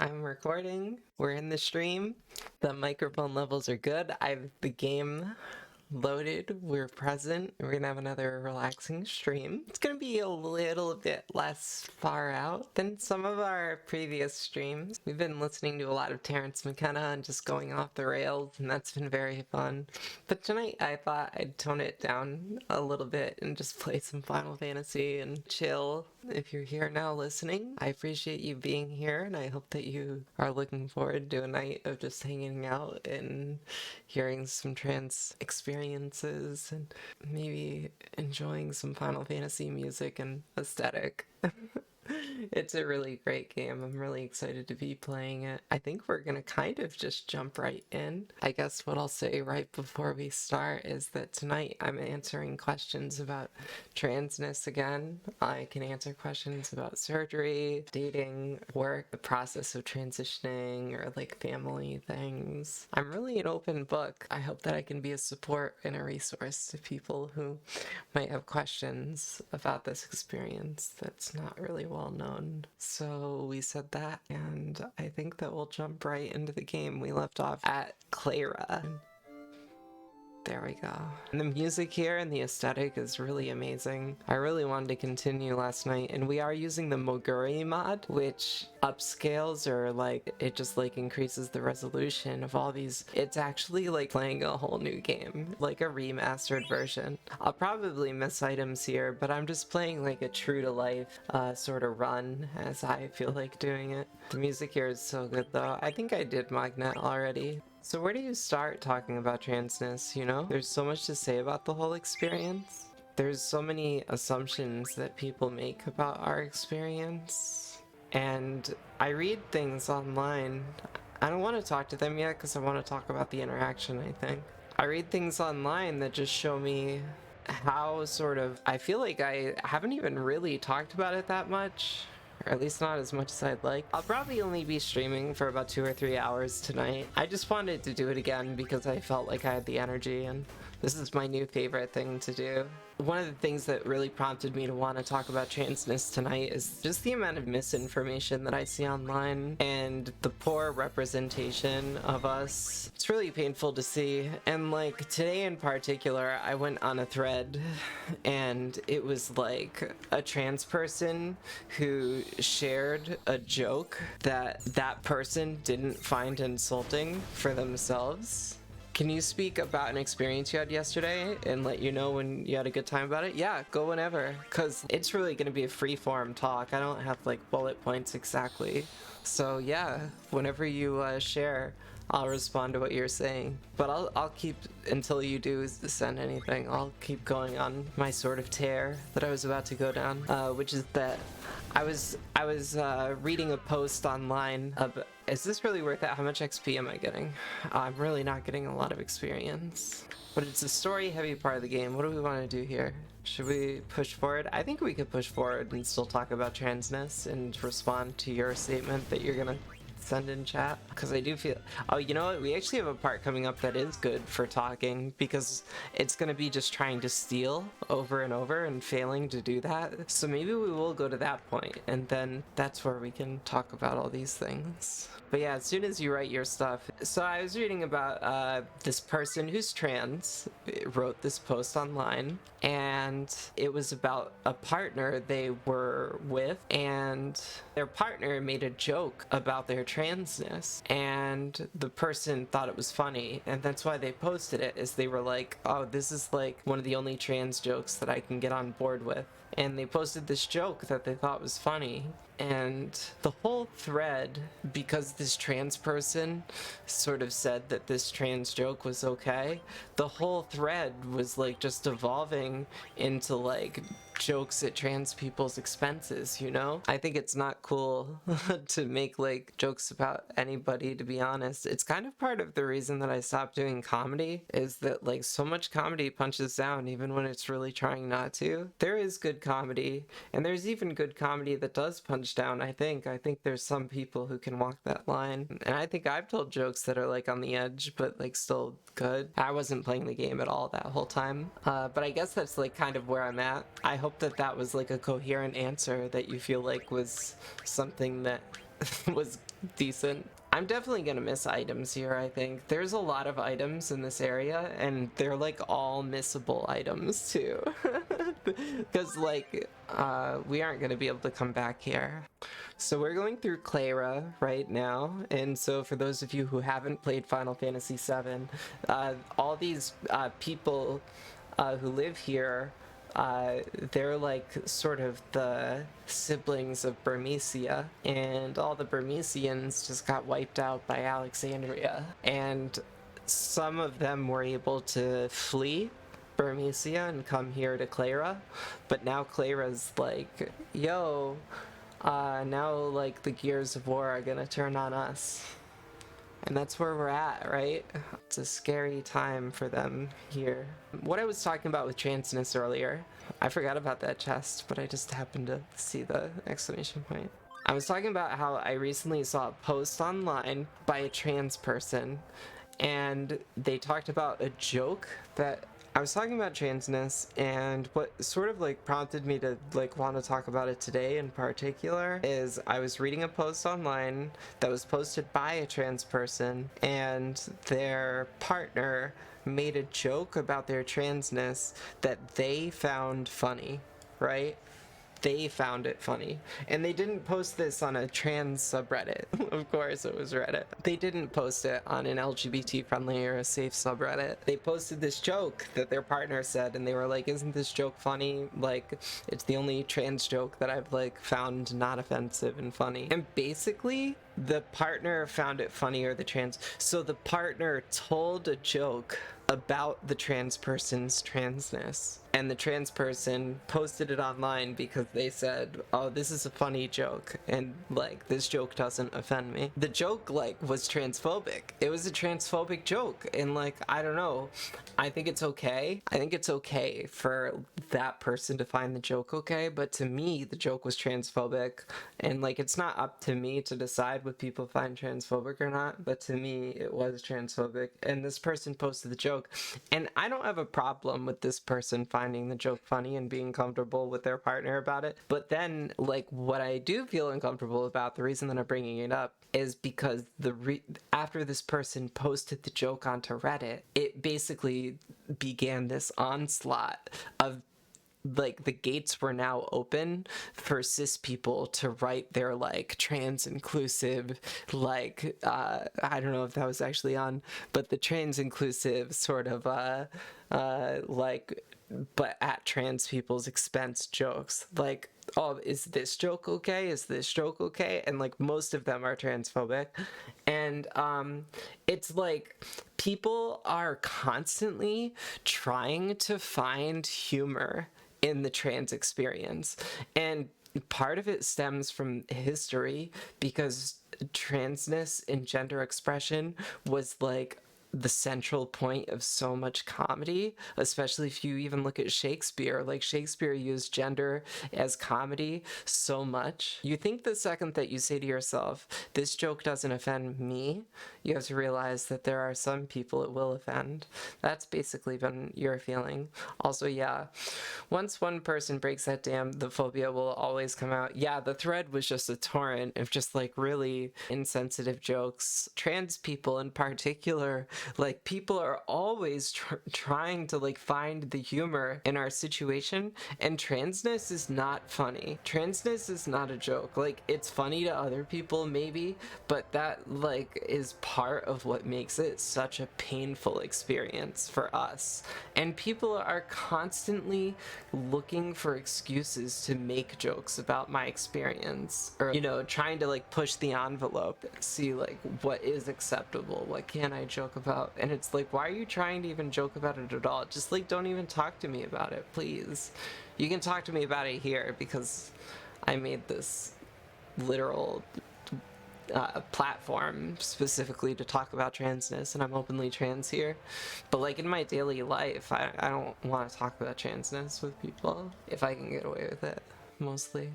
I'm recording. We're in the stream. The microphone levels are good. I have the game loaded. We're present. We're gonna have another relaxing stream. It's gonna be a little bit less far out than some of our previous streams. We've been listening to a lot of Terrence McKenna and just going off the rails, and that's been very fun. But tonight I thought I'd tone it down a little bit and just play some Final Fantasy and chill. If you're here now listening, I appreciate you being here, and I hope that you are looking forward to a night of just hanging out and hearing some trance experiences and maybe enjoying some Final Fantasy music and aesthetic. It's a really great game. I'm really excited to be playing it. I think we're gonna kind of just jump right in. I guess what I'll say right before we start is that tonight I'm answering questions about transness again. I can answer questions about surgery, dating, work, the process of transitioning, or like family things. I'm really an open book. I hope that I can be a support and a resource to people who might have questions about this experience that's not really well known. So we said that, and I think that we'll jump right into the game. We left off at Clara. There we go. And the music here and the aesthetic is really amazing. I really wanted to continue last night, and we are using the Moguri mod, which upscales or like it just like increases the resolution of all these. It's actually like playing a whole new game, like a remastered version. I'll probably miss items here, but I'm just playing like a true to life sort of run as I feel like doing it. The music here is so good though. I think I did Magnet already. So where do you start talking about transness, you know? There's so much to say about the whole experience. There's so many assumptions that people make about our experience. And I read things online. I don't want to talk to them yet because I want to talk about the interaction, I think. I read things online that just show me how sort of... I feel like I haven't even really talked about it that much. Or at least not as much as I'd like. I'll probably only be streaming for about 2 or 3 hours tonight. I just wanted to do it again because I felt like I had the energy, and this is my new favorite thing to do. One of the things that really prompted me to want to talk about transness tonight is just the amount of misinformation that I see online and the poor representation of us. It's really painful to see. And like today in particular, I went on a thread and it was like a trans person who shared a joke that that person didn't find insulting for themselves. Can you speak about an experience you had yesterday and let you know when you had a good time about it? Yeah, go whenever, because it's really going to be a free-form talk. I don't have like bullet points exactly. So yeah, whenever you share, I'll respond to what you're saying. But I'll keep, until you do send anything, I'll keep going on my sort of tear that I was about to go down, which is that I was reading a post online of, is this really worth it? How much XP am I getting? I'm really not getting a lot of experience. But it's a story-heavy part of the game. What do we want to do here? Should we push forward? I think we could push forward and still talk about transness and respond to your statement that you're gonna send in chat, because I do feel... Oh, you know what? We actually have a part coming up that is good for talking, because it's going to be just trying to steal over and over and failing to do that. So maybe we will go to that point, and then that's where we can talk about all these things. But yeah, as soon as you write your stuff... So I was reading about this person who's trans wrote this post online, and it was about a partner they were with, and their partner made a joke about their transness, and the person thought it was funny, and that's why they posted it, is they were like, oh, this is like one of the only trans jokes that I can get on board with. And they posted this joke that they thought was funny. And the whole thread, because this trans person sort of said that this trans joke was okay, the whole thread was like just evolving into like jokes at trans people's expenses, you know? I think it's not cool to make like jokes about anybody, to be honest. It's kind of part of the reason that I stopped doing comedy, is that like so much comedy punches down even when it's really trying not to. There is good comedy, and there's even good comedy that does punch down, I think. I think there's some people who can walk that line. And I think I've told jokes that are like on the edge, but like still good. I wasn't playing the game at all that whole time. But I guess that's like kind of where I'm at. I hope that that was like a coherent answer that you feel like was something that was decent. I'm definitely gonna miss items here, I think. There's a lot of items in this area, and they're like all missable items too. Because like, we aren't gonna be able to come back here. So we're going through Clara right now, and so for those of you who haven't played Final Fantasy VII, all these people who live here, they're like sort of the siblings of Burmecia, and all the Burmecians just got wiped out by Alexandria, and some of them were able to flee Burmecia and come here to Clara, but now Clara's like, yo, now like the gears of war are gonna turn on us. And that's where we're at, right? It's a scary time for them here. What I was talking about with transness earlier, I forgot about that chest, but I just happened to see the exclamation point. I was talking about how I recently saw a post online by a trans person, and they talked about a joke that I was talking about transness, and what sort of like prompted me to like want to talk about it today in particular is I was reading a post online that was posted by a trans person, and their partner made a joke about their transness that they found funny, right? They found it funny. And they didn't post this on a trans subreddit. Of course it was Reddit. They didn't post it on an LGBT friendly or a safe subreddit. They posted this joke that their partner said, and they were like, isn't this joke funny? Like, it's the only trans joke that I've like found not offensive and funny. And basically, the partner found it funny, or the trans. So the partner told a joke about the trans person's transness, and the trans person posted it online because they said, oh, this is a funny joke, and like this joke doesn't offend me. The joke like was transphobic. It was a transphobic joke, and like, I don't know, I think it's okay. I think it's okay for that person to find the joke okay, but to me the joke was transphobic, and like it's not up to me to decide what people find transphobic or not, but to me it was transphobic. And this person posted the joke, and I don't have a problem with this person finding the joke funny and being comfortable with their partner about it. But then, like, what I do feel uncomfortable about, the reason that I'm bringing it up, is because after this person posted the joke onto Reddit, it basically began this onslaught of like the gates were now open for cis people to write their like trans inclusive, like I don't know if that was actually on, but the trans inclusive sort of like, but at trans people's expense jokes, like, oh, is this joke okay, is this joke okay, and like most of them are transphobic. And it's like people are constantly trying to find humor in the trans experience, and part of it stems from history, because transness and gender expression was like the central point of so much comedy, especially if you even look at Shakespeare. Like, Shakespeare used gender as comedy so much. You think the second that you say to yourself, this joke doesn't offend me, you have to realize that there are some people it will offend. That's basically been your feeling. Also, yeah, once one person breaks that dam, the phobia will always come out. Yeah, the thread was just a torrent of just like really insensitive jokes. Trans people in particular, like, people are always trying to like find the humor in our situation, and transness is not funny. Transness is not a joke. Like, it's funny to other people maybe, but that like is part of what makes it such a painful experience for us. And people are constantly looking for excuses to make jokes about my experience, or, you know, trying to like push the envelope and see like what is acceptable, what can I joke about. And it's like, why are you trying to even joke about it at all? Just like, don't even talk to me about it, please. You can talk to me about it here because I made this literal platform specifically to talk about transness, and I'm openly trans here. But like in my daily life, I don't want to talk about transness with people if I can get away with it, mostly.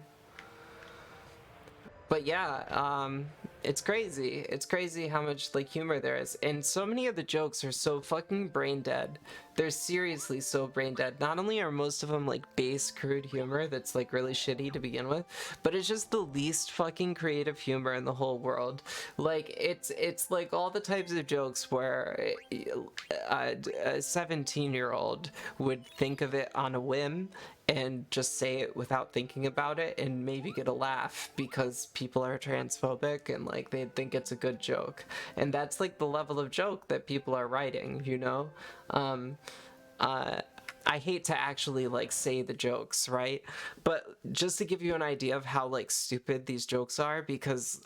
But yeah, it's crazy. It's crazy how much like humor there is, and so many of the jokes are so fucking brain dead. They're seriously so brain dead. Not only are most of them like base, crude humor that's like really shitty to begin with, but it's just the least fucking creative humor in the whole world. Like it's like all the types of jokes where a 17-year-old would think of it on a whim and just say it without thinking about it and maybe get a laugh because people are transphobic and like they think it's a good joke. And that's like the level of joke that people are writing, you know? I hate to actually like say the jokes, right? But just to give you an idea of how like stupid these jokes are, because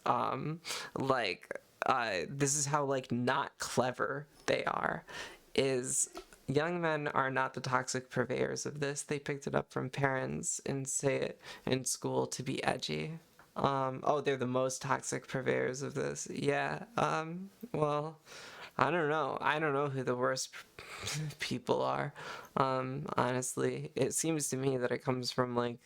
this is how like not clever they are, is young men are not the toxic purveyors of this. They picked it up from parents and say it in school to be edgy. Oh, they're the most toxic purveyors of this. Yeah, well, I don't know. I don't know who the worst people are. Honestly, it seems to me that it comes from like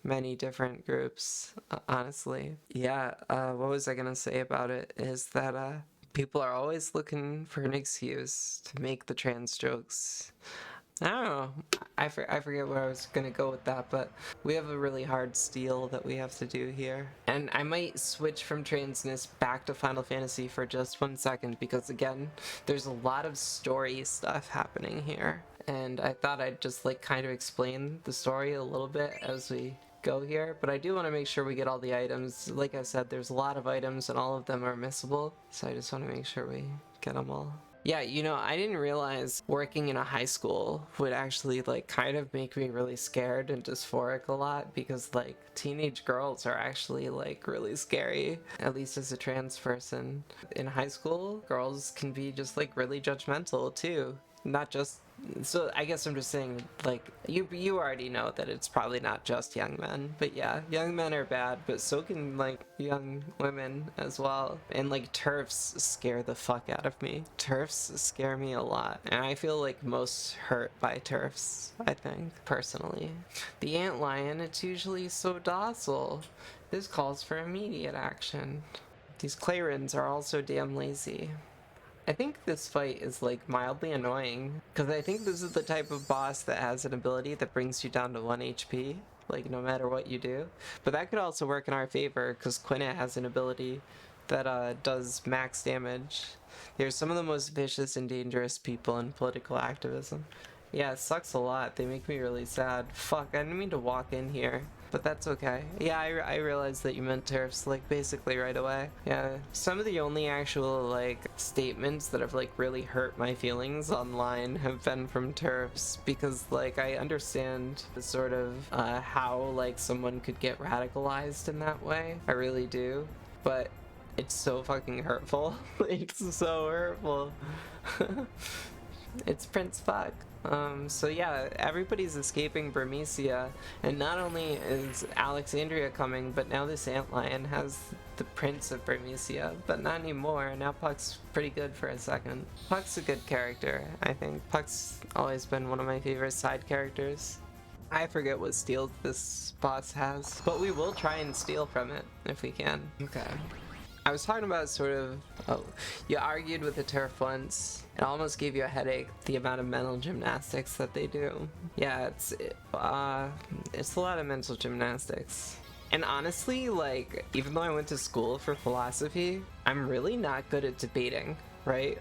many different groups, honestly. Yeah, what was I gonna say about it is that, people are always looking for an excuse to make the trans jokes. I don't know. I forget where I was gonna go with that, but we have a really hard steal that we have to do here. And I might switch from transness back to Final Fantasy for just 1 second, because again, there's a lot of story stuff happening here. And I thought I'd just like kind of explain the story a little bit as we go here, but I do want to make sure we get all the items. Like I said, there's a lot of items and all of them are missable, so I just want to make sure we get them all. Yeah, you know, I didn't realize working in a high school would actually like kind of make me really scared and dysphoric a lot, because like teenage girls are actually like really scary, at least as a trans person. In high school, girls can be just like really judgmental too. Not just, so I guess I'm just saying, like, you already know that it's probably not just young men, but yeah, young men are bad, but so can like young women as well. And like TERFs scare the fuck out of me. TERFs scare me a lot, and I feel like most hurt by TERFs, I think, personally. The antlion, it's usually so docile. This calls for immediate action. These Clarins are also damn lazy. I think this fight is like mildly annoying, because I think this is the type of boss that has an ability that brings you down to 1 HP, like no matter what you do. But that could also work in our favor, because Quinnet has an ability that does max damage. They're some of the most vicious and dangerous people in political activism. Yeah, it sucks a lot. They make me really sad. Fuck, I didn't mean to walk in here. But that's okay. Yeah, I realized that you meant TERFs, like, basically right away. Yeah, some of the only actual, like, statements that have, like, really hurt my feelings online have been from TERFs, because, like, I understand the sort of, how, like, someone could get radicalized in that way. I really do. But it's so fucking hurtful. It's so hurtful. It's Prince Fuck. So yeah, everybody's escaping Burmecia, and not only is Alexandria coming, but now this antlion has the Prince of Burmecia, but not anymore. Now Puck's pretty good for a second. Puck's a good character, I think. Puck's always been one of my favorite side characters. I forget what steal this boss has, but we will try and steal from it if we can. Okay. I was talking about sort of, you argued with the TERF once. It almost gave you a headache, the amount of mental gymnastics that they do. Yeah, it's a lot of mental gymnastics. And honestly, like, even though I went to school for philosophy, I'm really not good at debating, right?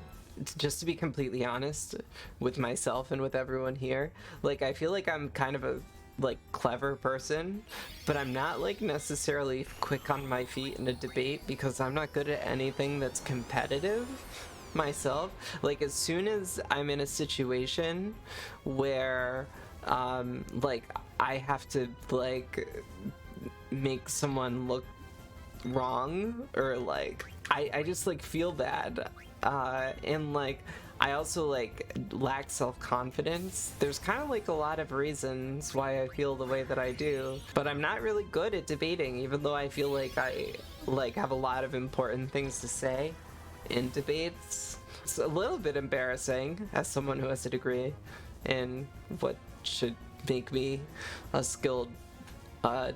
Just to be completely honest with myself and with everyone here, like, I feel like I'm kind of a like clever person, but I'm not like necessarily quick on my feet in a debate, because I'm not good at anything that's competitive myself. Like, as soon as I'm in a situation where like I have to like make someone look wrong, or like I just like feel bad, and like I also like lack self-confidence. There's kind of like a lot of reasons why I feel the way that I do, but I'm not really good at debating, even though I feel like I like have a lot of important things to say in debates. It's a little bit embarrassing as someone who has a degree in what should make me a skilled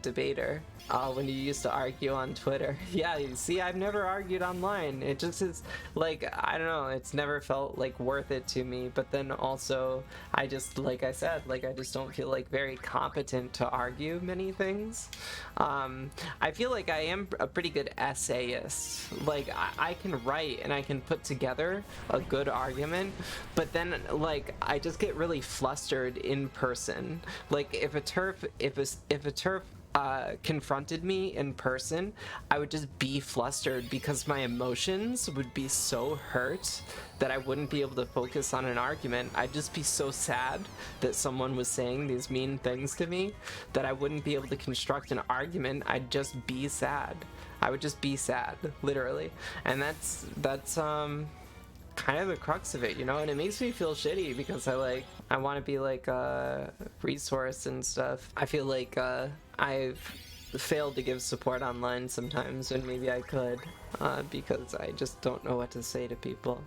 debater. When you used to argue on Twitter. Yeah, you see, I've never argued online. It just is like, I don't know, it's never felt like worth it to me. But then also, I just, like I said, like I just don't feel like very competent to argue many things. I feel like I am a pretty good essayist. Like I can write and I can put together a good argument, but then like I just get really flustered in person. Like if a TERF confronted me in person, I would just be flustered because my emotions would be so hurt that I wouldn't be able to focus on an argument. I'd just be so sad that someone was saying these mean things to me that I wouldn't be able to construct an argument. I'd just be sad. I would just be sad, literally. And that's kind of the crux of it, you know? And it makes me feel shitty because I want to be like a resource and stuff. I feel like I've failed to give support online sometimes when maybe I could, because I just don't know what to say to people.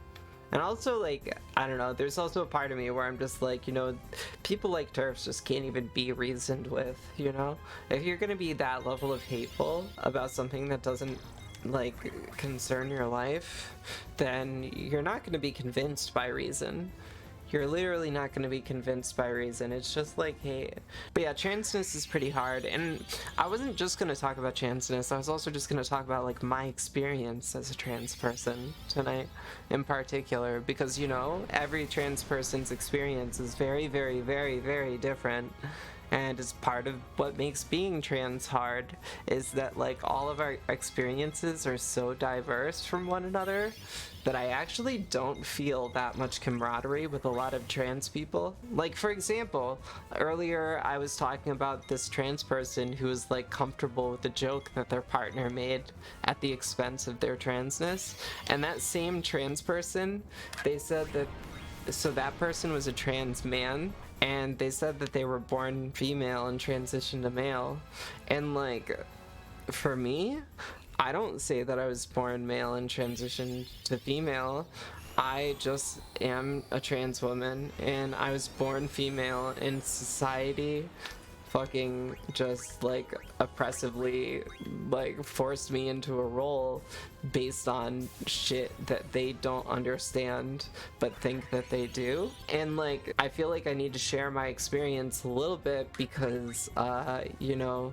And also, like, I don't know, there's also a part of me where I'm just like, you know, people like TERFs just can't even be reasoned with, you know? If you're gonna be that level of hateful about something that doesn't like concern your life, then you're not going to be convinced by reason. You're literally not going to be convinced by reason. It's just like hate. But yeah, transness is pretty hard. And I wasn't just going to talk about transness. I was also just going to talk about like my experience as a trans person tonight in particular. Because, you know, every trans person's experience is very, very, very, very different. And as part of what makes being trans hard is that like all of our experiences are so diverse from one another that I actually don't feel that much camaraderie with a lot of trans people. Like, for example, earlier I was talking about this trans person who was like comfortable with the joke that their partner made at the expense of their transness, and that same trans person, they said that that person was a trans man, and they said that they were born female and transitioned to male. And like, for me, I don't say that I was born male and transitioned to female. I just am a trans woman, and I was born female, and society fucking just like oppressively like forced me into a role based on shit that they don't understand but think that they do. And like I feel like I need to share my experience a little bit because you know,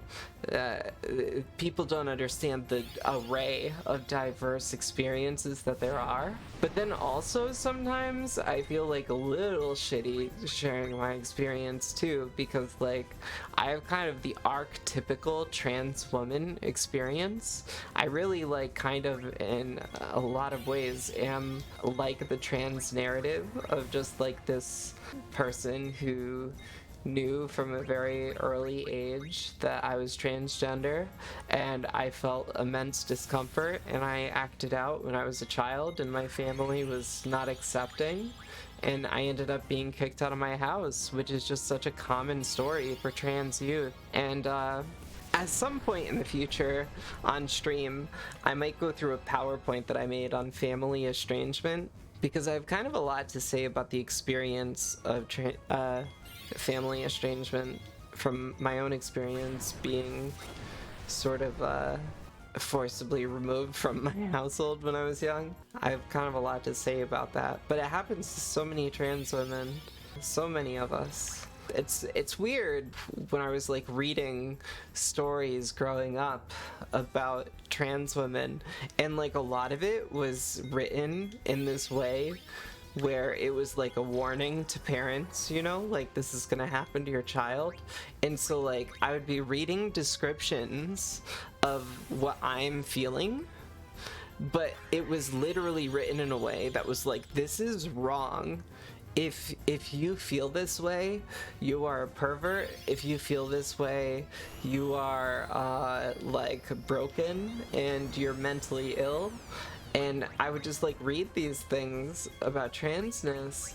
people don't understand the array of diverse experiences that there are. But then also sometimes I feel like a little shitty sharing my experience too, because like I have kind of the archetypical trans woman experience. I really like kind of in a lot of ways am like the trans narrative of just like this person who knew from a very early age that I was transgender, and I felt immense discomfort, and I acted out when I was a child and my family was not accepting, and I ended up being kicked out of my house, which is just such a common story for trans youth. And at some point in the future on stream, I might go through a PowerPoint that I made on family estrangement, because I have kind of a lot to say about the experience of family estrangement from my own experience being sort of forcibly removed from my household when I was young. I have kind of a lot to say about that, but it happens to so many trans women, so many of us. It's weird when I was like reading stories growing up about trans women, and like a lot of it was written in this way where it was like a warning to parents, you know, like this is gonna happen to your child. And so like I would be reading descriptions of what I'm feeling, but it was literally written in a way that was like, this is wrong. If you feel this way, you are a pervert. If you feel this way, you are like broken and you're mentally ill. And I would just like read these things about transness,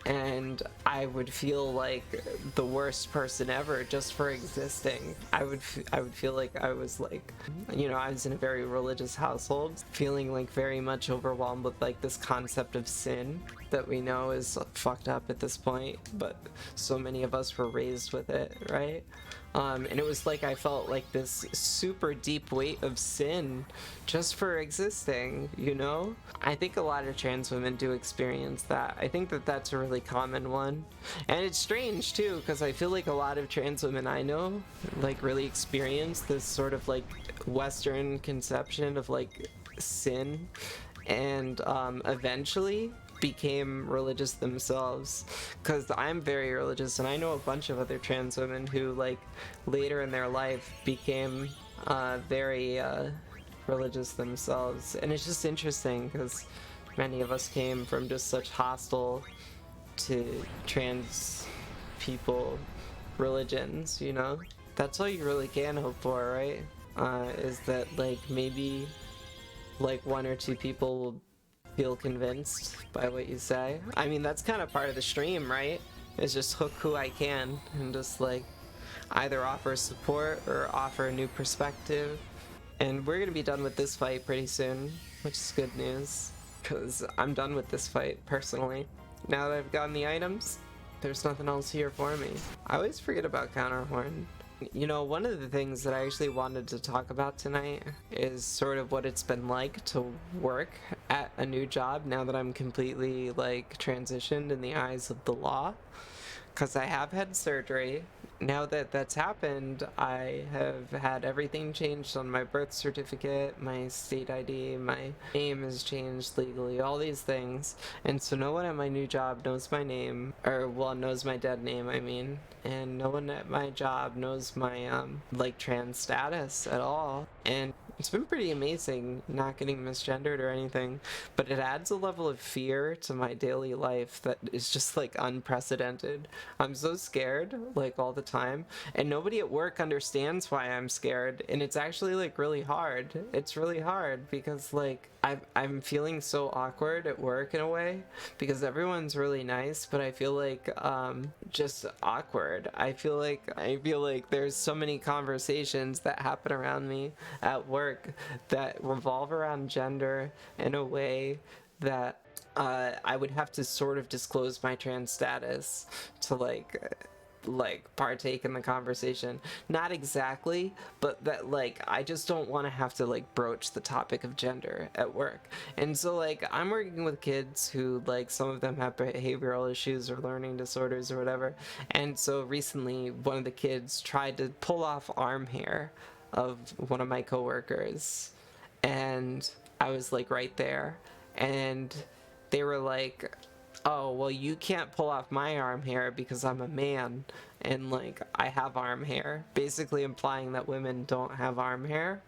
and I would feel like the worst person ever just for existing. I would feel like I was like, you know, I was in a very religious household, feeling like very much overwhelmed with like this concept of sin that we know is fucked up at this point, but so many of us were raised with it, right? And it was like I felt like this super deep weight of sin just for existing, you know? I think a lot of trans women do experience that. I think that that's a really common one. And it's strange too, because I feel like a lot of trans women I know like really experience this sort of like Western conception of like sin, and eventually became religious themselves, because I'm very religious and I know a bunch of other trans women who like later in their life became very religious themselves. And it's just interesting because many of us came from just such hostile to trans people religions, you know? That's all you really can hope for, right? Is that like maybe like one or two people will feel convinced by what you say. I mean, that's kind of part of the stream, right? Is just hook who I can and just like either offer support or offer a new perspective. And we're gonna be done with this fight pretty soon, which is good news, because I'm done with this fight personally. Now that I've gotten the items, there's nothing else here for me. I always forget about Counterhorn. You know, one of the things that I actually wanted to talk about tonight is sort of what it's been like to work at a new job now that I'm completely like transitioned in the eyes of the law. Because I have had surgery. Now that that's happened, I have had everything changed on my birth certificate, my state ID, my name has changed legally, all these things. And so no one at my new job knows my name, or well, knows my dead name, I mean. And no one at my job knows my like trans status at all. And it's been pretty amazing not getting misgendered or anything, but it adds a level of fear to my daily life that is just like unprecedented. I'm so scared like all the time, and nobody at work understands why I'm scared, and it's actually like really hard. It's really hard because like I'm feeling so awkward at work in a way because everyone's really nice, but I feel like just awkward. I feel like there's so many conversations that happen around me at work that revolve around gender in a way that I would have to sort of disclose my trans status to like partake in the conversation. Not exactly, but that like I just don't want to have to like broach the topic of gender at work. And so like I'm working with kids who like some of them have behavioral issues or learning disorders or whatever. And so recently one of the kids tried to pull off arm hair of one of my coworkers, and I was like right there, and they were like, oh, well, you can't pull off my arm hair because I'm a man and like I have arm hair, basically implying that women don't have arm hair.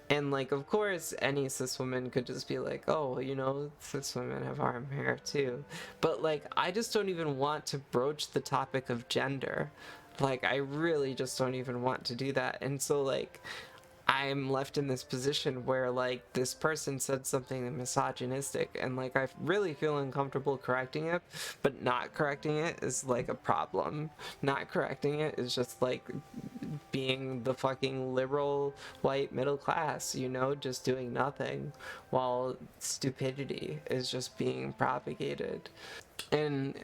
And like, of course, any cis woman could just be like, oh, you know, cis women have arm hair too. But like, I just don't even want to broach the topic of gender. Like, I really just don't even want to do that. And so like, I'm left in this position where like this person said something misogynistic, and like I really feel uncomfortable correcting it, but not correcting it is like a problem. Not correcting it is just like being the fucking liberal white middle class, you know, just doing nothing while stupidity is just being propagated. And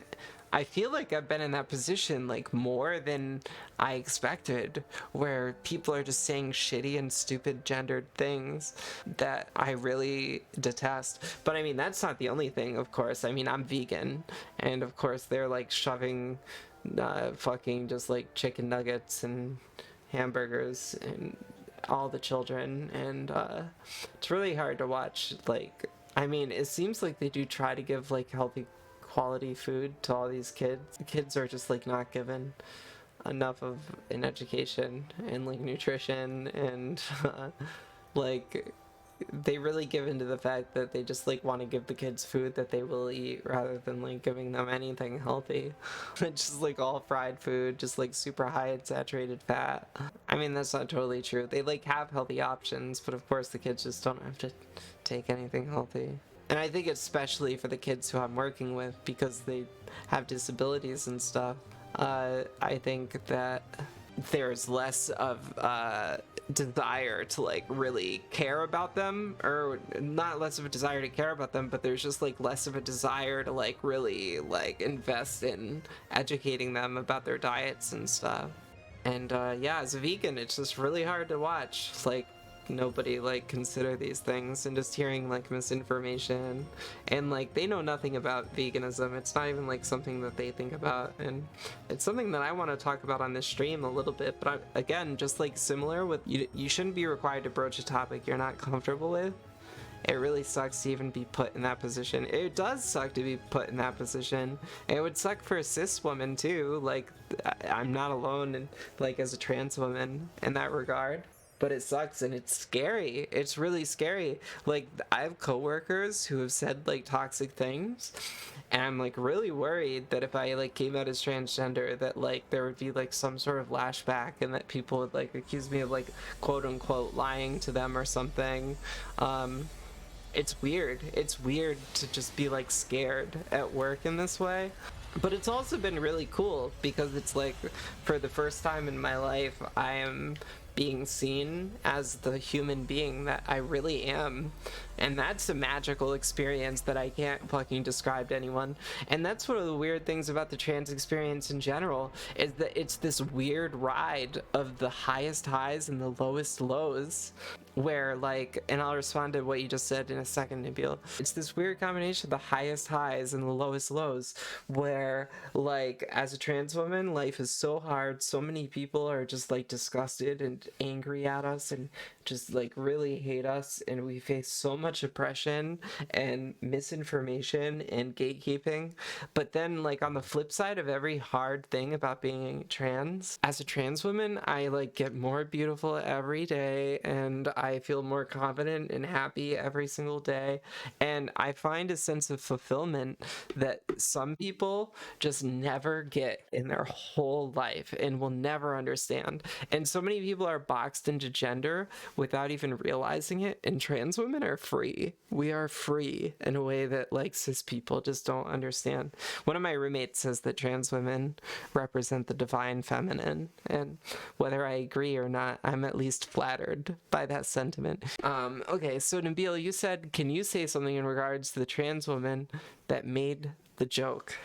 I feel like I've been in that position like more than I expected, where people are just saying shitty and stupid gendered things that I really detest. But I mean, that's not the only thing, of course. I mean, I'm vegan, and of course they're like shoving fucking just like chicken nuggets and hamburgers and all the children, and it's really hard to watch. Like, I mean, it seems like they do try to give like healthy quality food to all these kids. The kids are just like not given enough of an education and like nutrition, and like they really give into the fact that they just like want to give the kids food that they will eat rather than like giving them anything healthy. It's just like all fried food, just like super high in saturated fat. I mean, that's not totally true. They like have healthy options, but of course the kids just don't have to take anything healthy. And I think especially for the kids who I'm working with, because they have disabilities and stuff, I think that there's less of desire to like really care about them, or not less of a desire to care about them, but there's just like less of a desire to like really like invest in educating them about their diets and stuff. And yeah, as a vegan, it's just really hard to watch. Like, nobody like consider these things, and just hearing like misinformation, and like they know nothing about veganism. It's not even like something that they think about, and it's something that I want to talk about on this stream a little bit. But again, just like similar with you shouldn't be required to broach a topic you're not comfortable with. It really sucks to even be put in that position. It does suck to be put in that position. It would suck for a cis woman too. Like, I'm not alone in, like, as a trans woman in that regard. But it sucks, and it's scary. It's really scary. Like, I have coworkers who have said like toxic things, and I'm like really worried that if I like came out as transgender, that like there would be like some sort of lashback, and that people would like accuse me of like quote unquote lying to them or something. It's weird. It's weird to just be like scared at work in this way. But it's also been really cool because it's like, for the first time in my life, I am being seen as the human being that I really am. And that's a magical experience that I can't fucking describe to anyone. And that's one of the weird things about the trans experience in general, is that it's this weird ride of the highest highs and the lowest lows, where like, and I'll respond to what you just said in a second, Nabil. It's this weird combination of the highest highs and the lowest lows, where like as a trans woman, life is so hard. So many people are just like disgusted and angry at us and just like really hate us, and we face so much oppression and misinformation and gatekeeping. But then like on the flip side of every hard thing about being trans, as a trans woman, I like get more beautiful every day, and I feel more confident and happy every single day, and I find a sense of fulfillment that some people just never get in their whole life and will never understand. And so many people are boxed into gender without even realizing it, and trans women are free. We are free in a way that like cis people just don't understand. One of my roommates says that trans women represent the divine feminine, and whether I agree or not, I'm at least flattered by that sentiment. Okay, so Nabil, you said, can you say something in regards to the trans woman that made the joke?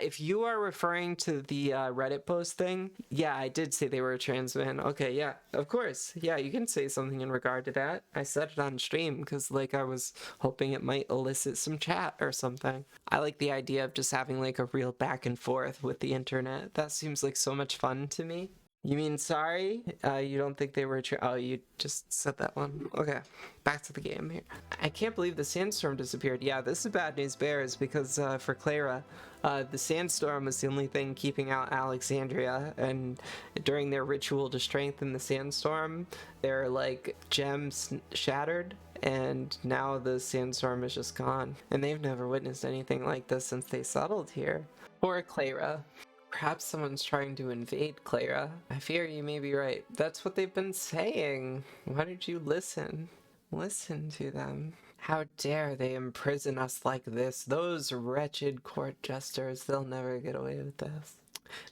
If you are referring to the Reddit post thing, yeah, I did say they were a trans man. Okay, yeah, of course. Yeah, you can say something in regard to that. I said it on stream because, like, I was hoping it might elicit some chat or something. I like the idea of just having, like, a real back and forth with the internet. That seems like so much fun to me. You mean sorry? You don't think they were oh, you just said that one. Okay, back to the game here. I can't believe the sandstorm disappeared. Yeah, this is bad news bears, because for Clara, the sandstorm was the only thing keeping out Alexandria, and during their ritual to strengthen the sandstorm, their like gems shattered, and now the sandstorm is just gone. And they've never witnessed anything like this since they settled here. Poor Clara. Perhaps someone's trying to invade Clara. I fear you may be right. That's what they've been saying. Why did you listen? Listen to them. How dare they imprison us like this? Those wretched court jesters, they'll never get away with this.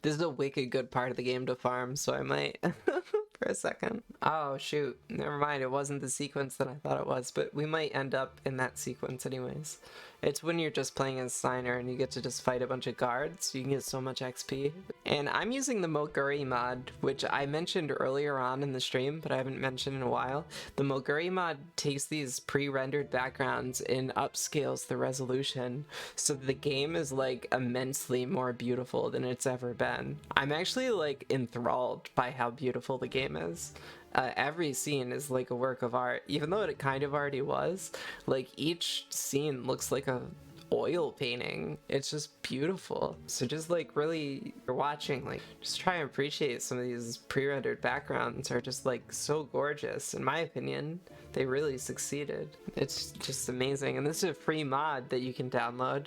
This is a wicked good part of the game to farm, so I might for a second. Oh shoot, never mind, it wasn't the sequence that I thought it was, but we might end up in that sequence anyways. It's when you're just playing as Signer and you get to just fight a bunch of guards. You can get so much XP. And I'm using the Moguri mod, which I mentioned earlier on in the stream, but I haven't mentioned in a while. The Moguri mod takes these pre-rendered backgrounds and upscales the resolution, so the game is like immensely more beautiful than it's ever been. I'm actually like enthralled by how beautiful the game is. Every scene is like a work of art, even though it kind of already was. Like each scene looks like a oil painting. It's just beautiful. So just like really, you're watching, like just try and appreciate some of these pre-rendered backgrounds are just like so gorgeous. In my opinion, they really succeeded. It's just amazing. And this is a free mod that you can download.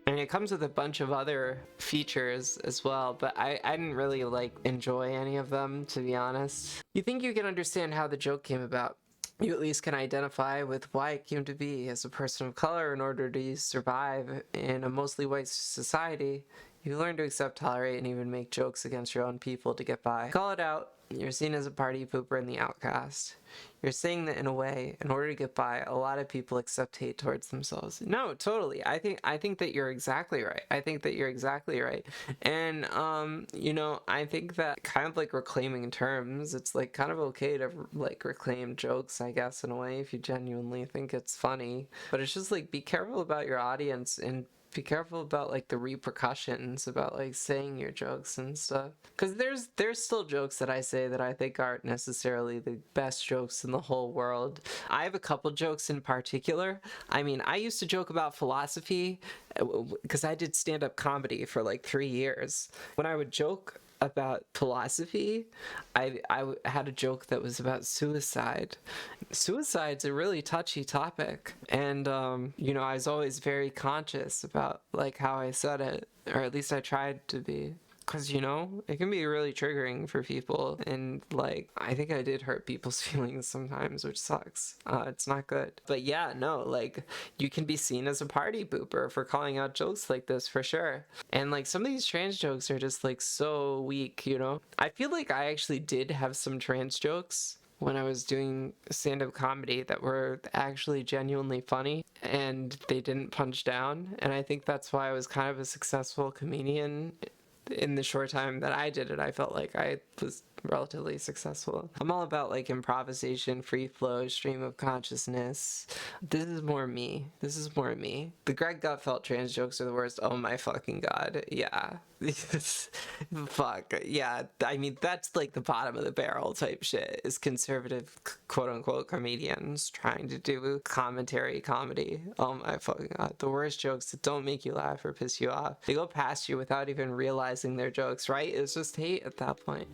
And it comes with a bunch of other features as well, but I didn't really like enjoy any of them, to be honest. You think you can understand how the joke came about? You at least can identify with why it came to be. As a person of color, in order to survive in a mostly white society, you learn to accept, tolerate, and even make jokes against your own people to get by. Call it out. You're seen as a party pooper and the outcast. You're saying that in a way, in order to get by, a lot of people accept hate towards themselves. No, totally. I think that you're exactly right. I think that you're exactly right. And you know, I think that kind of like reclaiming terms, it's like kind of okay to like reclaim jokes, I guess, in a way, if you genuinely think it's funny. But it's just like be careful about your audience and be careful about like the repercussions about like saying your jokes and stuff, because there's still jokes that I say that I think aren't necessarily the best jokes in the whole world. I have a couple jokes in particular. I mean, I used to joke about philosophy because I did stand-up comedy for like 3 years. When I would joke about philosophy, I had a joke that was about suicide. Suicide's a really touchy topic, and you know, I was always very conscious about like how I said it, or at least I tried to be, because you know, it can be really triggering for people, and like I think I did hurt people's feelings sometimes, which sucks. It's not good. But yeah, no, like you can be seen as a party pooper for calling out jokes like this, for sure. And like some of these trans jokes are just like so weak, you know. I feel like I actually did have some trans jokes when I was doing stand-up comedy that were actually genuinely funny, and they didn't punch down, and I think that's why I was kind of a successful comedian. In the short time that I did it, I felt like I was relatively successful. I'm all about like improvisation, free flow, stream of consciousness. This is more me. This is more me. The Greg Gutfeld trans jokes are the worst. Oh my fucking god. Yeah. Fuck. Yeah. I mean, that's like the bottom of the barrel type shit, is conservative quote unquote comedians trying to do commentary comedy. Oh my fucking god. The worst jokes that don't make you laugh or piss you off. They go past you without even realizing they're jokes, right? It's just hate at that point.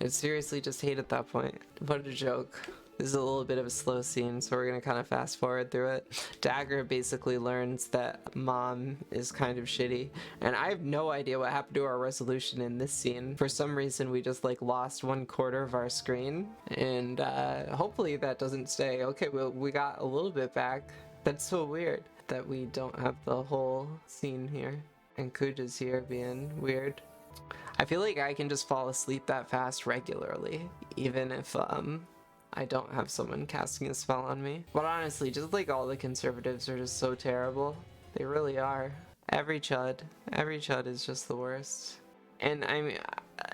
It's seriously just hate at that point. What a joke. This is a little bit of a slow scene, so we're gonna kind of fast forward through it. Dagger basically learns that mom is kind of shitty, and I have no idea what happened to our resolution in this scene. For some reason, we just like lost 1/4 of our screen, and hopefully that doesn't stay. Okay, well, we got a little bit back. That's so weird that we don't have the whole scene here, and Kuja's here being weird. I feel like I can just fall asleep that fast regularly, even if I don't have someone casting a spell on me. But honestly, just like all the conservatives are just so terrible. They really are. Every chud is just the worst. And I mean,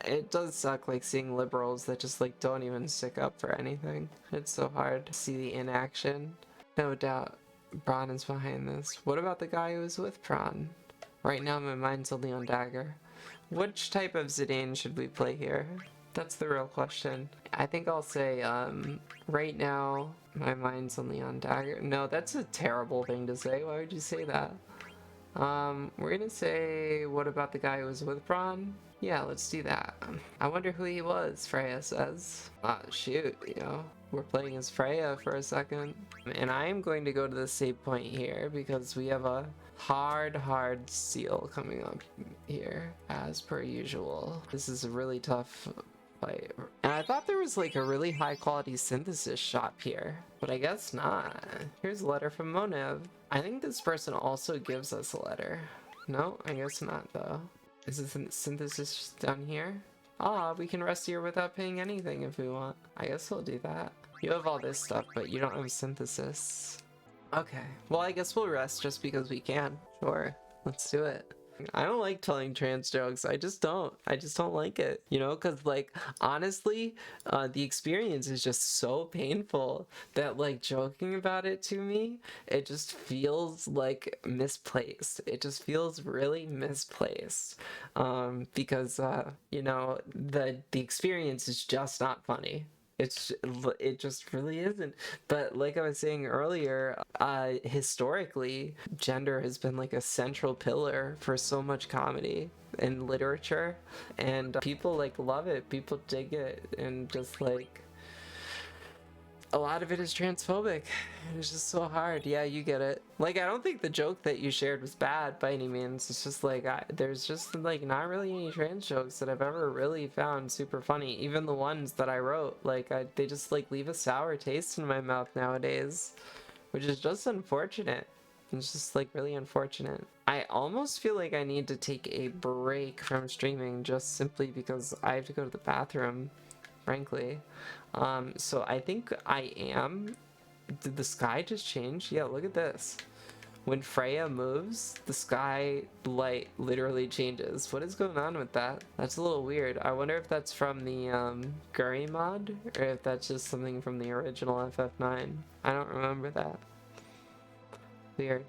it does suck like seeing liberals that just like don't even stick up for anything. It's so hard to see the inaction. No doubt Braun is behind this. What about the guy who was with Braun? Right now my mind's only on Dagger. Which type of Zidane should we play here? That's the real question. I think I'll say, right now, my mind's only on Dagger. No, that's a terrible thing to say. Why would you say that? We're gonna say, what about the guy who was with Braun? Yeah, let's do that. I wonder who he was, Freya says. Ah, shoot, you know. We're playing as Freya for a second. And I am going to go to the save point here because we have a hard seal coming up here, as per usual. This is a really tough fight. And I thought there was like a really high quality synthesis shop here, but I guess not. Here's a letter from Monev. I think this person also gives us a letter. No, I guess not though. Is this synthesis down here? Ah, we can rest here without paying anything if we want. I guess we'll do that. You have all this stuff, but you don't have synthesis. Okay, well I guess we'll rest just because we can. Sure, let's do it. I don't like telling trans jokes. I just don't like it, you know, because like honestly the experience is just so painful that like joking about it to me, it just feels like misplaced. It just feels really misplaced because you know, the experience is just not funny. It just really isn't. But like I was saying earlier, historically, gender has been like a central pillar for so much comedy and literature, and people like love it. People dig it, and just like a lot of it is transphobic. It's just so hard. Yeah, you get it. Like, I don't think the joke that you shared was bad by any means. It's just like, there's just like not really any trans jokes that I've ever really found super funny. Even the ones that I wrote, like, they just like leave a sour taste in my mouth nowadays, which is just unfortunate. It's just like really unfortunate. I almost feel like I need to take a break from streaming just simply because I have to go to the bathroom. frankly. So I think I am. Did the sky just change? Yeah, look at this. When Freya moves, the sky light literally changes. What is going on with that? That's a little weird. I wonder if that's from the Guri mod, or if that's just something from the original FF9. I don't remember that. Weird.